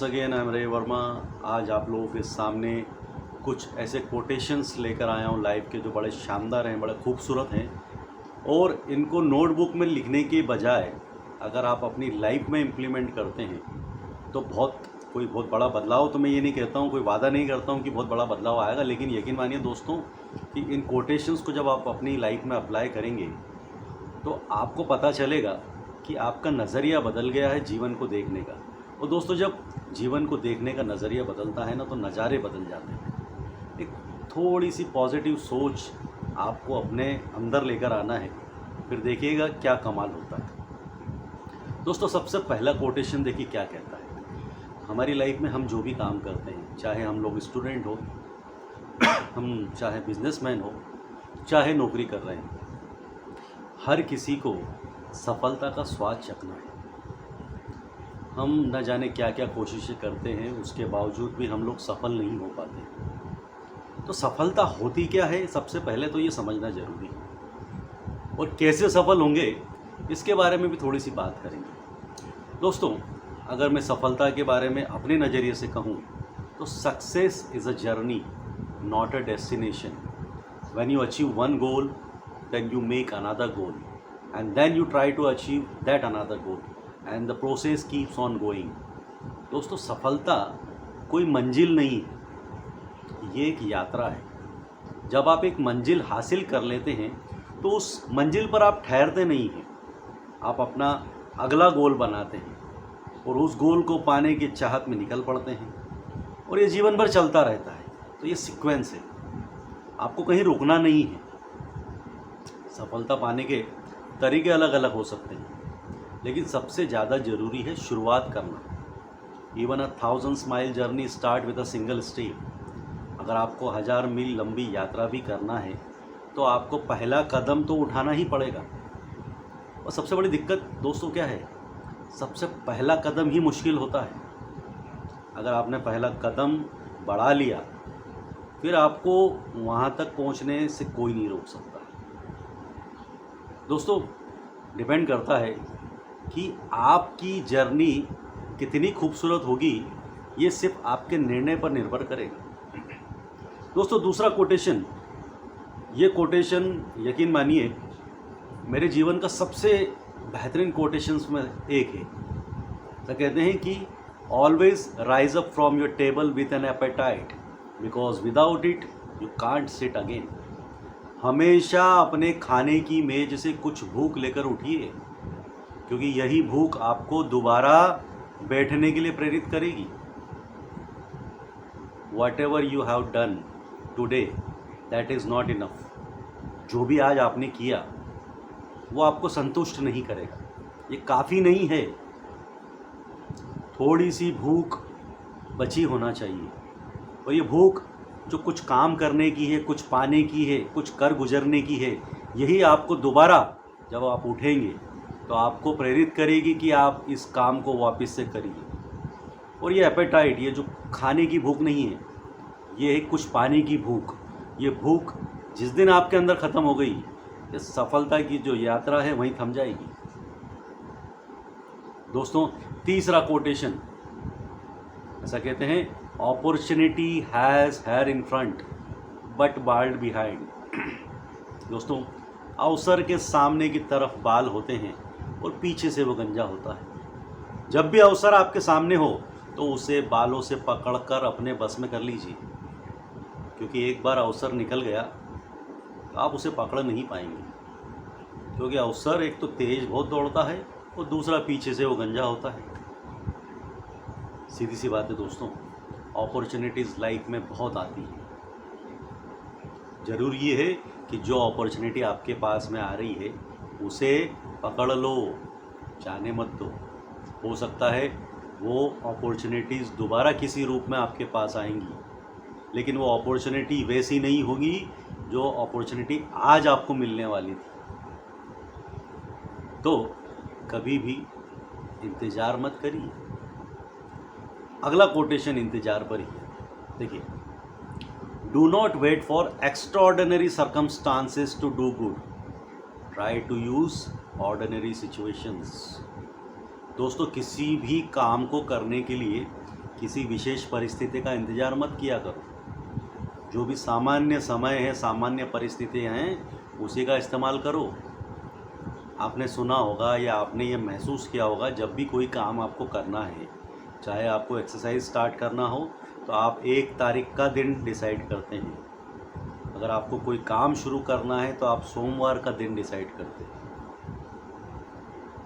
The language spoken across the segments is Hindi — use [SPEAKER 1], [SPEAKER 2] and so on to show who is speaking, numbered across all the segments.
[SPEAKER 1] वंस अगेन आई एम रे वर्मा। आज आप लोगों के सामने कुछ ऐसे कोटेशंस लेकर आया हूँ लाइफ के, जो बड़े शानदार हैं, बड़े खूबसूरत हैं। और इनको नोटबुक में लिखने के बजाय अगर आप अपनी लाइफ में इम्प्लीमेंट करते हैं तो कोई बहुत बड़ा बदलाव, तो मैं ये नहीं कहता हूँ, कोई वादा नहीं करता हूँ कि बहुत बड़ा बदलाव आएगा, लेकिन यकीन मानिए दोस्तों कि इन कोटेशंस को जब आप अपनी लाइफ में अप्लाई करेंगे तो आपको पता चलेगा कि आपका नज़रिया बदल गया है जीवन को देखने का। और दोस्तों, जब जीवन को देखने का नज़रिया बदलता है ना, तो नज़ारे बदल जाते हैं। एक थोड़ी सी पॉजिटिव सोच आपको अपने अंदर लेकर आना है, फिर देखिएगा क्या कमाल होता है। दोस्तों, सबसे पहला कोटेशन देखिए क्या कहता है। हमारी लाइफ में हम जो भी काम करते हैं, चाहे हम लोग स्टूडेंट हो, हम चाहे बिजनेसमैन हो, चाहे नौकरी कर रहे हैं, हर किसी को सफलता का स्वाद चखना है। हम न जाने क्या क्या कोशिशें करते हैं, उसके बावजूद भी हम लोग सफल नहीं हो पाते। तो सफलता होती क्या है, सबसे पहले तो ये समझना ज़रूरी है। और कैसे सफल होंगे इसके बारे में भी थोड़ी सी बात करेंगे। दोस्तों, अगर मैं सफलता के बारे में अपने नज़रिए से कहूँ तो success is a journey, not a destination. When you achieve one goal, then you make another goal, and then you try to achieve that another goal and the process keeps on going। दोस्तों, सफलता कोई मंजिल नहीं है, ये एक यात्रा है। जब आप एक मंजिल हासिल कर लेते हैं तो उस मंजिल पर आप ठहरते नहीं हैं, आप अपना अगला गोल बनाते हैं और उस गोल को पाने की चाहत में निकल पड़ते हैं, और ये जीवन भर चलता रहता है। तो ये सीक्वेंस है, आपको कहीं रुकना नहीं है। सफलता पाने के तरीके अलग अलग हो सकते हैं, लेकिन सबसे ज़्यादा ज़रूरी है शुरुआत करना। Even a 1000 mile journey start with a single step. अगर आपको 1000 मील लंबी यात्रा भी करना है तो आपको पहला कदम तो उठाना ही पड़ेगा। और सबसे बड़ी दिक्कत दोस्तों क्या है, सबसे पहला कदम ही मुश्किल होता है। अगर आपने पहला कदम बढ़ा लिया, फिर आपको वहाँ तक पहुँचने से कोई नहीं रोक सकता। दोस्तों, डिपेंड करता है कि आपकी जर्नी कितनी खूबसूरत होगी, ये सिर्फ आपके निर्णय पर निर्भर करेगा। दोस्तों, दूसरा कोटेशन, ये कोटेशन यकीन मानिए मेरे जीवन का सबसे बेहतरीन कोटेशंस में एक है। तो कहते हैं कि always rise up from your table with an appetite, because without it you can't sit again. हमेशा अपने खाने की मेज से कुछ भूख लेकर उठिए, क्योंकि यही भूख आपको दोबारा बैठने के लिए प्रेरित करेगी। What ever you have done today, that is not enough. जो भी आज आपने किया वो आपको संतुष्ट नहीं करेगा, ये काफ़ी नहीं है। थोड़ी सी भूख बची होना चाहिए, और ये भूख जो कुछ काम करने की है, कुछ पाने की है, कुछ कर गुजरने की है, यही आपको दोबारा जब आप उठेंगे तो आपको प्रेरित करेगी कि आप इस काम को वापस से करिए। और ये एपेटाइट, ये जो खाने की भूख नहीं है, ये है कुछ पाने की भूख। ये भूख जिस दिन आपके अंदर ख़त्म हो गई, ये सफलता की जो यात्रा है वहीं थम जाएगी। दोस्तों, तीसरा कोटेशन ऐसा कहते हैं, opportunity has here in front but bald behind. दोस्तों, अवसर के सामने की तरफ बाल होते हैं और पीछे से वो गंजा होता है। जब भी अवसर आपके सामने हो तो उसे बालों से पकड़कर अपने बस में कर लीजिए, क्योंकि एक बार अवसर निकल गया तो आप उसे पकड़ नहीं पाएंगे। क्योंकि अवसर एक तो तेज़ बहुत दौड़ता है और दूसरा पीछे से वो गंजा होता है। सीधी सी बात है दोस्तों, अपॉर्चुनिटीज़ लाइफ में बहुत आती हैं। ज़रूर ये है कि जो अपॉर्चुनिटी आपके पास में आ रही है उसे पकड़ लो, जाने मत दो। हो सकता है वो अपॉर्चुनिटीज़ दोबारा किसी रूप में आपके पास आएंगी, लेकिन वो अपॉर्चुनिटी वैसी नहीं होगी जो अपॉर्चुनिटी आज आपको मिलने वाली थी। तो कभी भी इंतज़ार मत करिए। अगला कोटेशन इंतज़ार पर ही है। देखिए, do not wait for extraordinary circumstances to do good, try to use ordinary situations. दोस्तों, किसी भी काम को करने के लिए किसी विशेष परिस्थिति का इंतज़ार मत किया करो। जो भी सामान्य समय है, सामान्य परिस्थितियाँ हैं, उसी का इस्तेमाल करो। आपने सुना होगा या आपने ये महसूस किया होगा, जब भी कोई काम आपको करना है, चाहे आपको एक्सरसाइज स्टार्ट करना हो तो आप 1 तारीख का दिन डिसाइड करते हैं। अगर आपको कोई काम शुरू करना है तो आप सोमवार का दिन डिसाइड करते हैं।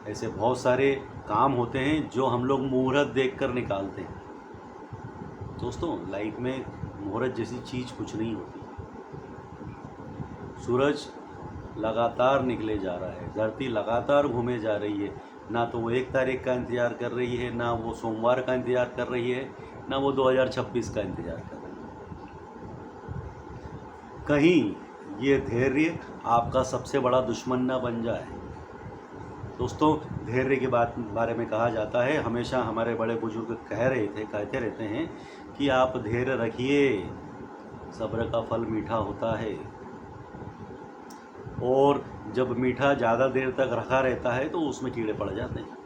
[SPEAKER 1] ऐसे बहुत सारे काम होते हैं जो हम लोग मुहूर्त देखकर निकालते हैं। दोस्तों, लाइफ में मुहूर्त जैसी चीज़ कुछ नहीं होती। सूरज लगातार निकले जा रहा है, धरती लगातार घूमे जा रही है। ना तो वो 1 तारीख का इंतज़ार कर रही है, ना वो सोमवार का इंतज़ार कर रही है, ना वो 2026 का इंतज़ार कर रही है। कहीं ये धैर्य आपका सबसे बड़ा दुश्मन ना बन जाए। दोस्तों, धैर्य के बारे में कहा जाता है, हमेशा हमारे बड़े बुजुर्ग कहते रहते हैं कि आप धैर्य रखिए, सब्र का फल मीठा होता है। और जब मीठा ज़्यादा देर तक रखा रहता है तो उसमें कीड़े पड़ जाते हैं।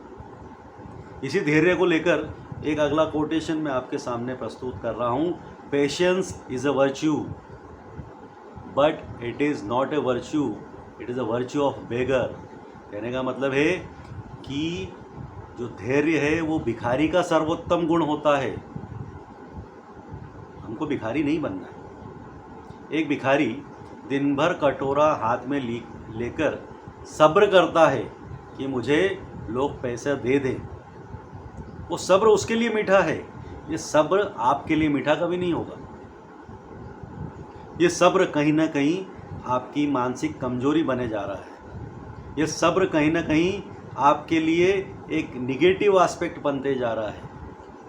[SPEAKER 1] इसी धैर्य को लेकर एक अगला कोटेशन मैं आपके सामने प्रस्तुत कर रहा हूँ। Patience is a virtue but it is not a virtue, it is a virtue of beggar. कहने का मतलब है कि जो धैर्य है वो भिखारी का सर्वोत्तम गुण होता है। हमको भिखारी नहीं बनना है। एक भिखारी दिन भर कटोरा हाथ में लेकर सब्र करता है कि मुझे लोग पैसा दे दें। वो सब्र उसके लिए मीठा है। ये सब्र आपके लिए मीठा कभी नहीं होगा। ये सब्र कहीं ना कहीं आपकी मानसिक कमजोरी बने जा रहा है। ये सब्र कहीं ना कहीं आपके लिए एक निगेटिव एस्पेक्ट बनते जा रहा है।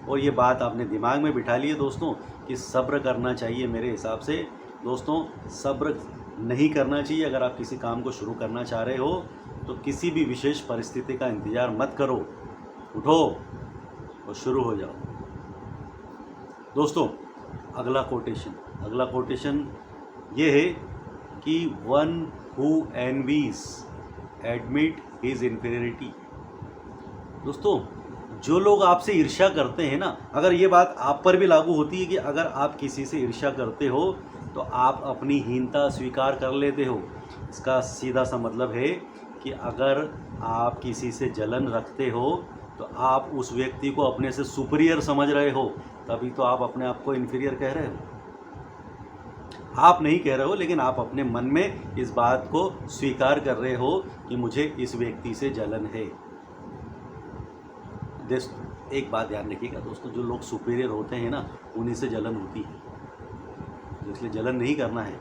[SPEAKER 1] और ये बात आपने दिमाग में बिठा ली है दोस्तों कि सब्र करना चाहिए। मेरे हिसाब से दोस्तों, सब्र नहीं करना चाहिए। अगर आप किसी काम को शुरू करना चाह रहे हो तो किसी भी विशेष परिस्थिति का इंतज़ार मत करो, उठो और शुरू हो जाओ। दोस्तों, अगला कोटेशन ये है कि one who envies admit his inferiority. दोस्तों, जो लोग आपसे ईर्ष्या करते हैं ना, अगर ये बात आप पर भी लागू होती है कि अगर आप किसी से ईर्ष्या करते हो तो आप अपनी हीनता स्वीकार कर लेते हो। इसका सीधा सा मतलब है कि अगर आप किसी से जलन रखते हो तो आप उस व्यक्ति को अपने से सुपीरियर समझ रहे हो, तभी तो आप अपने आप को इन्फीरियर कह रहे हो। आप नहीं कह रहे हो, लेकिन आप अपने मन में इस बात को स्वीकार कर रहे हो कि मुझे इस व्यक्ति से जलन है। एक बात ध्यान रखिएगा दोस्तों, जो लोग सुपीरियर होते हैं ना, उन्हीं से जलन होती है। इसलिए जलन नहीं करना है।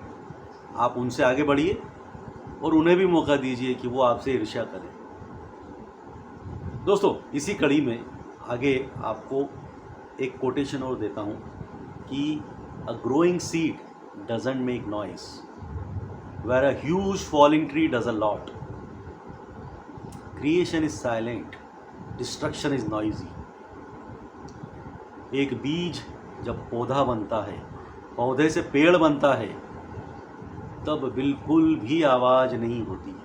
[SPEAKER 1] आप उनसे आगे बढ़िए और उन्हें भी मौका दीजिए कि वो आपसे ईर्ष्या करें। दोस्तों, इसी कड़ी में आगे आपको एक कोटेशन और देता हूँ कि a growing seed doesn't make noise, where a huge falling tree does a lot. Creation is silent, destruction is noisy. एक बीज जब पौधा बनता है, पौधे से पेड़ बनता है, तब बिल्कुल भी आवाज़ नहीं होती।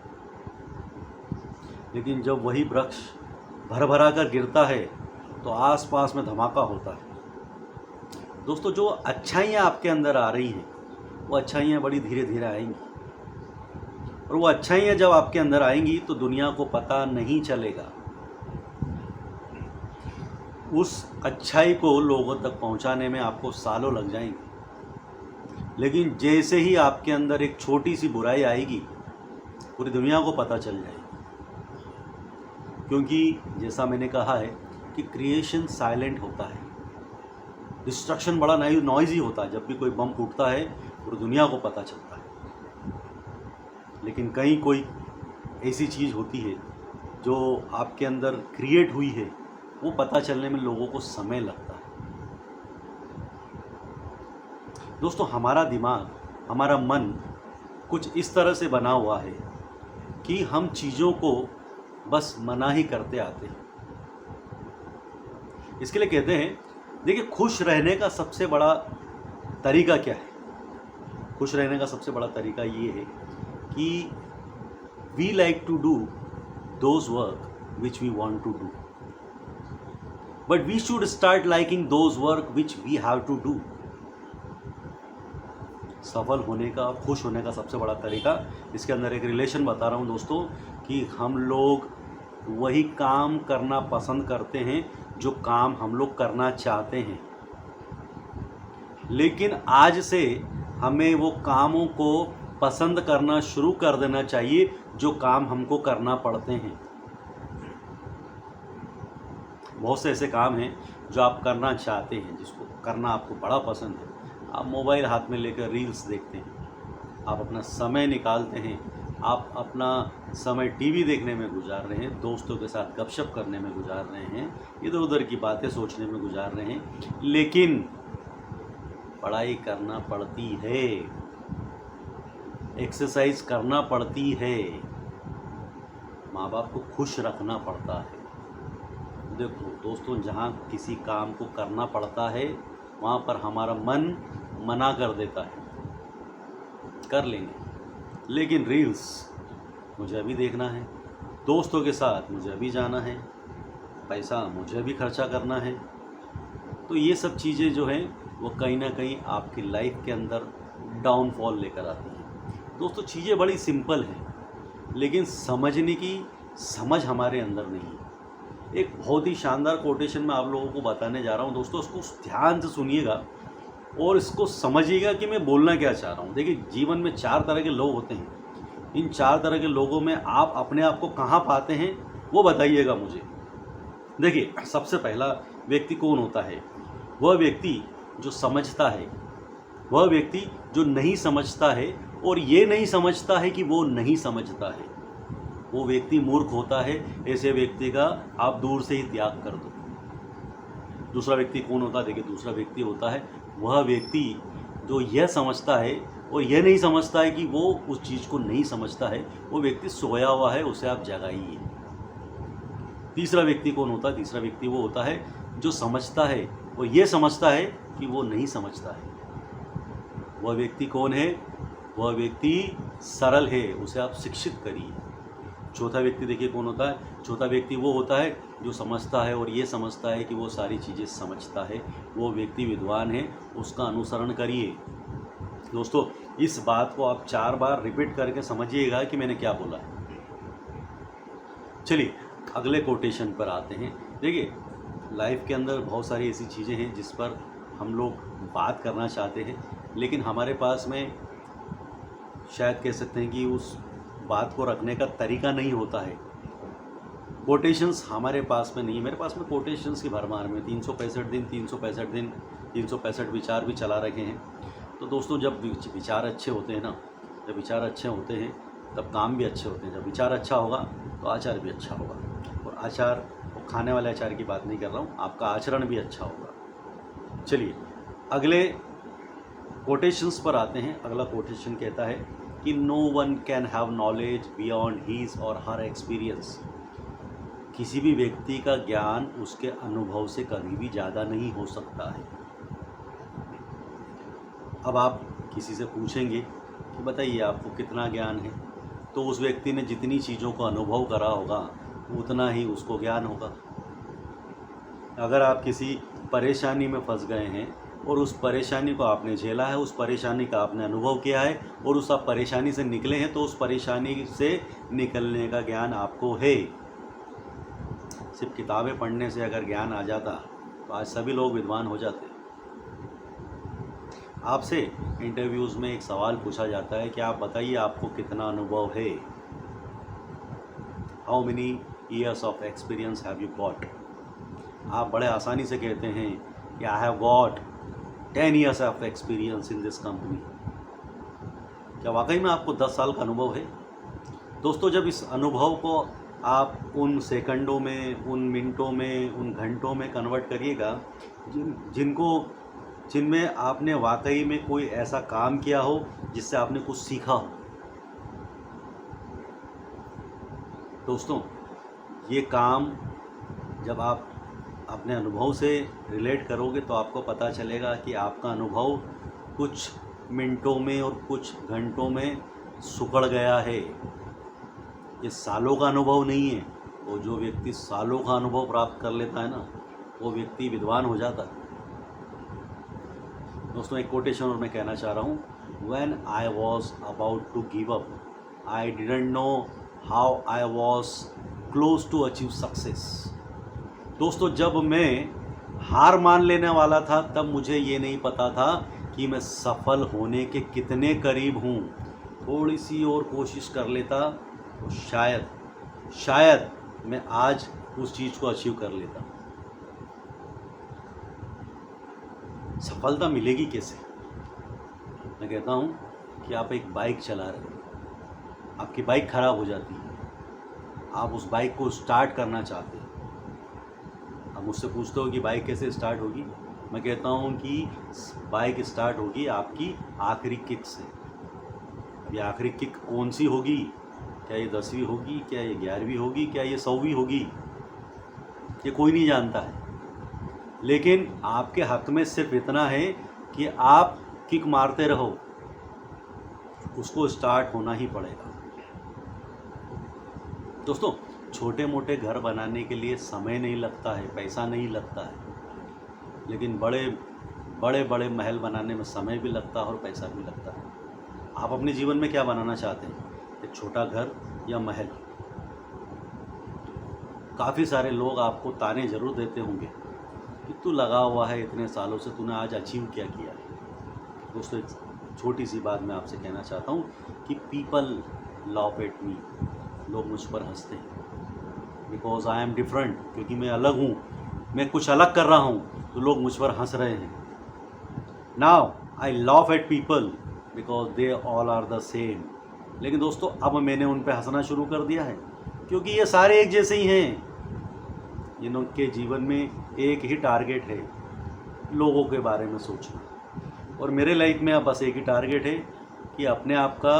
[SPEAKER 1] लेकिन जब वही वृक्ष भर भरा कर गिरता है तो आसपास में धमाका होता है। दोस्तों, जो अच्छाइयाँ आपके अंदर आ रही हैं, वो अच्छाइयाँ बड़ी धीरे धीरे आएंगी। और वो अच्छाइयाँ जब आपके अंदर आएंगी तो दुनिया को पता नहीं चलेगा। उस अच्छाई को लोगों तक पहुंचाने में आपको सालों लग जाएंगे। लेकिन जैसे ही आपके अंदर एक छोटी सी बुराई आएगी, पूरी दुनिया को पता चल जाएगी। क्योंकि जैसा मैंने कहा है कि क्रिएशन साइलेंट होता है, डिस्ट्रक्शन बड़ा नॉइज़ी होता है। जब भी कोई बम फूटता है पूरी दुनिया को पता चलता है। लेकिन कहीं कोई ऐसी चीज़ होती है जो आपके अंदर क्रिएट हुई है, वो पता चलने में लोगों को समय लगता है। दोस्तों, हमारा दिमाग, हमारा मन कुछ इस तरह से बना हुआ है कि हम चीज़ों को बस मना ही करते आते हैं। इसके लिए कहते हैं, देखिए, खुश रहने का सबसे बड़ा तरीका क्या है? खुश रहने का सबसे बड़ा तरीका ये है कि we like to do those work which we want to do. But we should start liking those work which we have to do. सफल होने का, खुश होने का सबसे बड़ा तरीका, इसके अंदर एक रिलेशन बता रहा हूँ दोस्तों, कि हम लोग वही काम करना पसंद करते हैं जो काम हम लोग करना चाहते हैं, लेकिन आज से हमें वो कामों को पसंद करना शुरू कर देना चाहिए जो काम हमको करना पड़ते हैं। बहुत से ऐसे काम हैं जो आप करना चाहते हैं, जिसको करना आपको बड़ा पसंद है। आप मोबाइल हाथ में लेकर रील्स देखते हैं, आप अपना समय निकालते हैं, आप अपना समय टीवी देखने में गुजार रहे हैं, दोस्तों के साथ गपशप करने में गुजार रहे हैं, इधर उधर की बातें सोचने में गुजार रहे हैं, लेकिन पढ़ाई करना पड़ती है, एक्सरसाइज करना पड़ती है, माँ बाप को खुश रखना पड़ता है। देखो दोस्तों, जहाँ किसी काम को करना पड़ता है वहाँ पर हमारा मन मना कर देता है, कर लेंगे, लेकिन रील्स मुझे अभी देखना है, दोस्तों के साथ मुझे अभी जाना है, पैसा मुझे अभी खर्चा करना है, तो ये सब चीज़ें जो हैं वो कहीं ना कहीं आपकी लाइफ के अंदर डाउनफॉल लेकर आती हैं। दोस्तों चीज़ें बड़ी सिंपल हैं, लेकिन समझने की समझ हमारे अंदर नहीं है। एक बहुत ही शानदार कोटेशन मैं आप लोगों को बताने जा रहा हूँ दोस्तों, उसको ध्यान से सुनिएगा और इसको समझिएगा कि मैं बोलना क्या चाह रहा हूँ। देखिए, जीवन में 4 तरह के लोग होते हैं, इन 4 तरह के लोगों में आप अपने आप को कहाँ पाते हैं वो बताइएगा मुझे। देखिए, सबसे पहला व्यक्ति कौन होता है? वह व्यक्ति जो समझता है, वह व्यक्ति जो नहीं समझता है और ये नहीं समझता है कि वो नहीं समझता है, वो व्यक्ति मूर्ख होता है। ऐसे व्यक्ति का आप दूर से ही त्याग कर दो। दूसरा व्यक्ति कौन होता है? देखिए, दूसरा व्यक्ति होता है वह व्यक्ति जो यह समझता है और यह नहीं समझता है कि वो उस चीज़ को नहीं समझता है, वो व्यक्ति सोया हुआ है, उसे आप जगाइए। तीसरा व्यक्ति कौन होता है? तीसरा व्यक्ति वो होता है जो समझता है और ये समझता है कि वो नहीं समझता है। वह व्यक्ति कौन है? वह व्यक्ति सरल है, उसे आप शिक्षित करिए। चौथा व्यक्ति देखिए कौन होता है? चौथा व्यक्ति वो होता है जो समझता है और ये समझता है कि वो सारी चीज़ें समझता है, वो व्यक्ति विद्वान है, उसका अनुसरण करिए। दोस्तों, इस बात को आप 4 बार रिपीट करके समझिएगा कि मैंने क्या बोला है। चलिए अगले कोटेशन पर आते हैं। देखिए, लाइफ के अंदर बहुत सारी ऐसी चीज़ें हैं जिस पर हम लोग बात करना चाहते हैं, लेकिन हमारे पास में शायद कह सकते हैं कि उस बात को रखने का तरीका नहीं होता है। कोटेशंस हमारे पास में नहीं है। मेरे पास में कोटेशंस की भरमार में 365 दिन 365 दिन 365 विचार भी चला रखे हैं। तो दोस्तों, जब विचार अच्छे होते हैं ना, जब विचार अच्छे होते हैं तब काम भी अच्छे होते हैं। जब विचार अच्छा होगा तो आचार भी अच्छा होगा, और आचार, और खाने वाले आचार की बात नहीं कर रहा हूँ, आपका आचरण भी अच्छा होगा। चलिए अगले कोटेशंस पर आते हैं। अगला कोटेशन कहता है कि no one can have knowledge beyond his or her experience. किसी भी व्यक्ति का ज्ञान उसके अनुभव से कभी भी ज़्यादा नहीं हो सकता है। अब आप किसी से पूछेंगे कि बताइए आपको कितना ज्ञान है, तो उस व्यक्ति ने जितनी चीज़ों को अनुभव करा होगा उतना ही उसको ज्ञान होगा। अगर आप किसी परेशानी में फंस गए हैं और उस परेशानी को आपने झेला है, उस परेशानी का आपने अनुभव किया है और उस आप परेशानी से निकले हैं, तो उस परेशानी से निकलने का ज्ञान आपको है। सिर्फ किताबें पढ़ने से अगर ज्ञान आ जाता तो आज सभी लोग विद्वान हो जाते। आपसे इंटरव्यूज़ में एक सवाल पूछा जाता है कि आप बताइए आपको कितना अनुभव है, how many years of experience have you got. आप बड़े आसानी से कहते हैं कि I have got 10 years of experience in this company. क्या वाकई में आपको 10 साल का अनुभव है? दोस्तों, जब इस अनुभव को आप उन सेकंडों में, उन मिनटों में, उन घंटों में कन्वर्ट करिएगा जिनमें आपने वाकई में कोई ऐसा काम किया हो जिससे आपने कुछ सीखा हो। दोस्तों, ये काम जब आप अपने अनुभव से रिलेट करोगे तो आपको पता चलेगा कि आपका अनुभव कुछ मिनटों में और कुछ घंटों में सुकड़ गया है। ये सालों का अनुभव नहीं है। वो जो व्यक्ति सालों का अनुभव प्राप्त कर लेता है ना, वो व्यक्ति विद्वान हो जाता। दोस्तों एक कोटेशन और मैं कहना चाह रहा हूँ, when I was about to give up I didn't know how I was close to achieve success. दोस्तों जब मैं हार मान लेने वाला था तब मुझे ये नहीं पता था कि मैं सफल होने के कितने करीब हूँ। थोड़ी सी और कोशिश कर लेता तो शायद मैं आज उस चीज़ को अचीव कर लेता। सफलता मिलेगी कैसे? मैं कहता हूँ कि आप एक बाइक चला रहे हो, आपकी बाइक ख़राब हो जाती है, आप उस बाइक को स्टार्ट करना चाहते हैं। आप मुझसे पूछते हो कि बाइक कैसे स्टार्ट होगी? मैं कहता हूँ कि बाइक स्टार्ट होगी आपकी आखिरी किक से। अब ये आखिरी किक कौन सी होगी? क्या ये 10वीं होगी, क्या ये 11वीं होगी, क्या ये 100वीं होगी? ये कोई नहीं जानता है, लेकिन आपके हक में सिर्फ इतना है कि आप किक मारते रहो, उसको स्टार्ट होना ही पड़ेगा। दोस्तों छोटे मोटे घर बनाने के लिए समय नहीं लगता है, पैसा नहीं लगता है, लेकिन बड़े महल बनाने में समय भी लगता है और पैसा भी लगता है। आप अपने जीवन में क्या बनाना चाहते हैं? एक छोटा घर या महल? काफ़ी सारे लोग आपको ताने ज़रूर देते होंगे कि तू लगा हुआ है इतने सालों से, तूने आज अचीव क्या किया है। दोस्तों एक छोटी सी बात मैं आपसे कहना चाहता हूँ कि पीपल लाफ एट मी, लोग मुझ पर हंसते हैं बिकॉज आई एम डिफरेंट, क्योंकि मैं अलग हूँ, मैं कुछ अलग कर रहा हूँ तो लोग मुझ पर हंस रहे हैं। Now I laugh at people because they all are the same. लेकिन दोस्तों अब मैंने उन पर हंसना शुरू कर दिया है क्योंकि ये सारे एक जैसे ही हैं। इनके जीवन में एक ही टारगेट है, लोगों के बारे में सोचना। और मेरे लाइफ में अब बस एक ही टारगेट है कि अपने आप का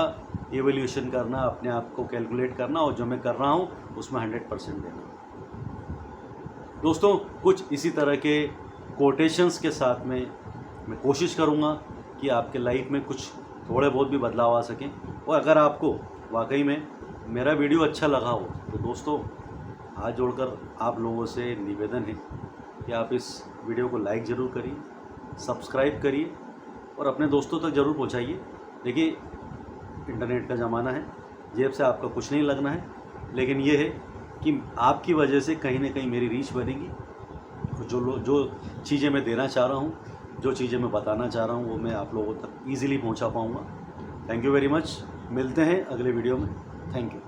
[SPEAKER 1] एवोल्यूशन करना, अपने आप को कैलकुलेट करना और जो मैं कर रहा हूँ उसमें 100% देना। दोस्तों कुछ इसी तरह के कोटेशंस के साथ में मैं कोशिश करूँगा कि आपके लाइफ में कुछ थोड़े बहुत भी बदलाव आ सकें। और अगर आपको वाकई में मेरा वीडियो अच्छा लगा हो तो दोस्तों हाथ जोड़कर आप लोगों से निवेदन है कि आप इस वीडियो को लाइक ज़रूर करिए, सब्सक्राइब करिए और अपने दोस्तों तक ज़रूर पहुंचाइए। देखिए इंटरनेट का ज़माना है, जेब से आपका कुछ नहीं लगना है, लेकिन ये है कि आपकी वजह से कहीं ना कहीं मेरी रीच बनेगी। जो चीज़ें मैं देना चाह रहा हूँ, जो चीज़ें मैं बताना चाह रहा हूँ वो मैं आप लोगों तक ईज़िली पहुँचा पाऊँगा। Thank you very much. मिलते हैं अगले वीडियो में। Thank you.